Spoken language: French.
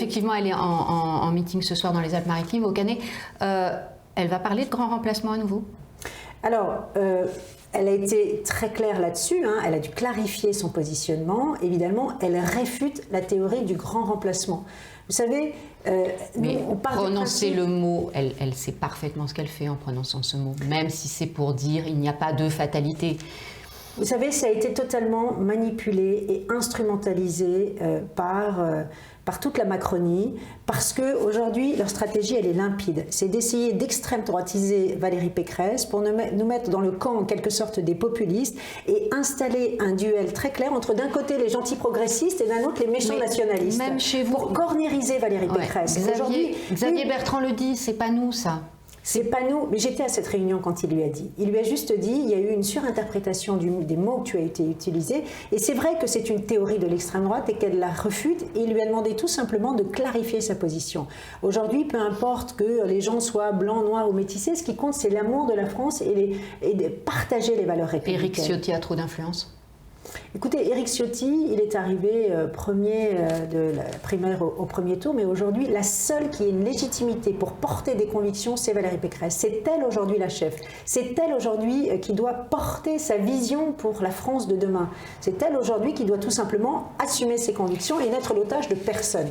effectivement, elle est en meeting ce soir dans les Alpes-Maritimes, au Canet. Elle va parler de grand remplacement à nouveau? Alors, elle a été très claire là-dessus, hein. Elle a dû clarifier son positionnement. Évidemment, elle réfute la théorie du grand remplacement. Vous savez, on prononcer le mot, elle sait parfaitement ce qu'elle fait en prononçant ce mot, même si c'est pour dire il n'y a pas de fatalité. Vous savez, ça a été totalement manipulé et instrumentalisé par toute la Macronie, parce qu'aujourd'hui, leur stratégie, elle est limpide. C'est d'essayer d'extrême droitiser Valérie Pécresse pour nous mettre dans le camp, en quelque sorte, des populistes et installer un duel très clair entre, d'un côté, les gentils progressistes et d'un autre, les méchants nationalistes. Même chez vous. Pour cornériser Valérie Pécresse. Xavier Bertrand le dit, c'est pas nous, ça. C'est pas nous, mais j'étais à cette réunion quand il lui a dit. Il lui a juste dit, il y a eu une surinterprétation des mots que tu as été utilisés, et c'est vrai que c'est une théorie de l'extrême droite et qu'elle la refute, et il lui a demandé tout simplement de clarifier sa position. Aujourd'hui, peu importe que les gens soient blancs, noirs ou métissés, ce qui compte, c'est l'amour de la France et de partager les valeurs républicaines. Éric Ciotti a trop d'influence? Écoutez, Éric Ciotti, il est arrivé premier de la primaire au premier tour, mais aujourd'hui, la seule qui ait une légitimité pour porter des convictions, c'est Valérie Pécresse. C'est elle aujourd'hui la chef. C'est elle aujourd'hui qui doit porter sa vision pour la France de demain. C'est elle aujourd'hui qui doit tout simplement assumer ses convictions et n'être l'otage de personne.